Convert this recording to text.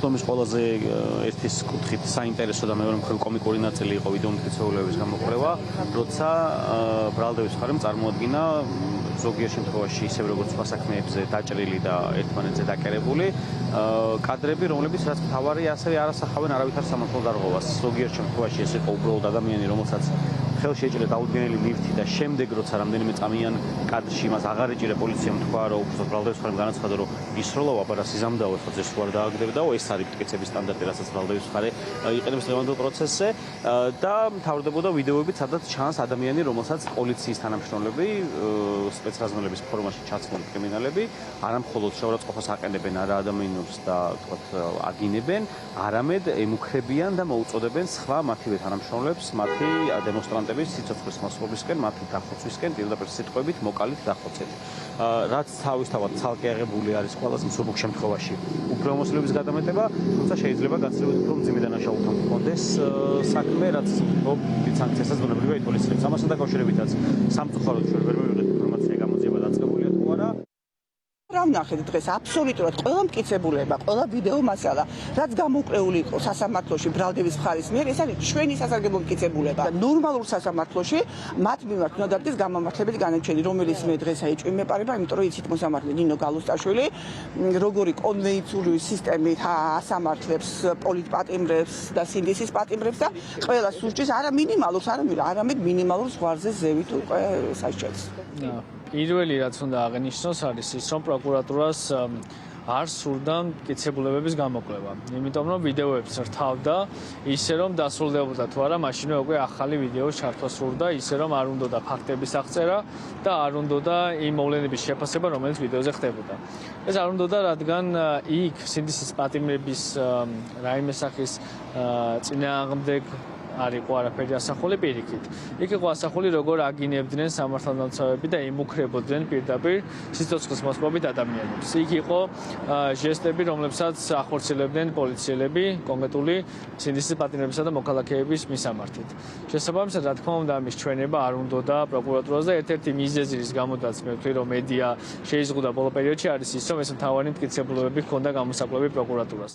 მუხლომის ყველაზე ერთის კუთხით საინტერესო და მეორე მხრივ კომიკური ნაწილი იყო ვიდეო მტკიცებულებების გამოკვლევა, როცა ბრალდების მხარემ წარმოადგინა ზოგიერთ შემთხვევაში ისევ როგორც სხვა საქმეებზე დაჭრილი და ერთმანეთზე დაკერებული კადრები, რომლებიც რაც მთავარი ასევე არ ასახავენ არავითარ სამართალ დარღვევას. ზოგიერთ შემთხვევაში ეს იყო უბრალოდ ადამიანი, რომელსაც ხელში ეჭირა დაუდგენელი ნივთი და შემდეგ როცა რამდენიმე წამიან კადრში მას აღარ ეჭირა პოლიციამ თქვა, რომ უბრალოდ ბრალდების მხარემ განაცხადა, რომ ისროლაო, აბა რა სიზამთრაო, ეხლა ეს უარ დააგდებდაო, ეს არის მტკიცების სტანდარტი, რასაც ბრალდების მხარე იყენებს დღევანდელ პროცესზე და მთავრდებოდა ვიდეოებით, სადაც ჩანს ადამიანი, რომელსაც პოლიციის თანამშრომლები სპეცრაზმელების ფორმაში ჩაცმული კრიმინალები არამხოლოდ შეურაცხყოფას აყენებენ არა ადამიანებს და თქვათ აგინებენ, არამედ ემუქრებიან და მოუწოდებენ სხვა მათივე თანამშრომლებს, მათი დემონსტრანტების სიცოცხლის მოსვლისკენ, მათი დახოცვისკენ, პირდაპირ სიტყვებით მოკალით დახოცეთ. რაც თავისთავად ცალკე აღებული არის ყველაზე მსუბუქ შემთხვევაში უფლებამოსილების გადამეტება, თუმცა შეიძლება გაცილებით უფრო მძიმე დანაშაულთან ჰქონდეს საქმე, რაც დიდ სანქციასაც ბუნებრივია ითვალისწინებს. ამასთან დაკავშირებითაც სამწუხაროდ ჩვენ ვერ მივიღეთ ინფორმაცია გამოძიება დაწყებულია თუ არა. რა ვნახეთ დღეს აბსოლუტურად ყველა მტკიცებულება, ყველა ვიდეო მასალა, რაც გამოკვლეული იყო სასამართლოში ბრალდების მხარის მიერ, ეს არის ჩვენი სასარგებლო მტკიცებულება. ნორმალურ სასამართლოში მათ მიმართ უნდა დადგეს გამამართლებელი განაჩენი, რომელიც მე დღეს ეჭვმეპარება, იმიტომ რომ იცით მოსამართლე ნინო გალუსტაშვილი, როგორი კონვენციური სისტემით ასამართლებს პოლიტპატიმრებს და სინდისის პატიმრებს და ყველა სურჭის არა მინიმალურს, არამედ მინიმალურ ზღვარზე ზევით უკვე საჭიროებს. პირველი რაც უნდა აღინიშნოს არის ის, რომ პროკურატურას არ სურდა მტკიცებულებების გამოკვლევა. იმიტომ რომ ვიდეოებს რთავდა ისე რომ დასრულდებოდა თუ არა, მაშინვე უკვე ახალი ვიდეოს ჩართვა სურდა, ისე რომ არ უნდოდა ფაქტების აღწერა და არ უნდოდა იმ მოვლენების შეფასება, რომელიც ვიდეოზე ხდებოდა. ეს არ უნდოდა, რადგან იქ სინდისის პატიმრების რაიმე სახის წინააღმდეგ არ იყო არაფერი ასახული პირიქით. იქ იყო ასახული, როგორ აგინებდნენ სამართალდამცავები და იმუქრებოდნენ პირდაპირ სიცოცხლის მოსპობით ადამიანებს. იქ იყო ჟესტები, რომლებსაც ახორციელებდნენ პოლიციელები კონკრეტული სინდისის პატიმრებისა და მოქალაქეების მისამართით. შესაბამისად, რა თქმა უნდა, ამის ჩვენება არ უნდოდა პროკურატურას და ერთ-ერთი მიზეზი, რის გამოდაც მე ვთვლი, რომ მედია შეიზღუდა ბოლო პერიოდში არის ის, რომ ეს მთავარი მტკიცებულებები ჰქონდა გამოსაკვლევი პროკურატურას.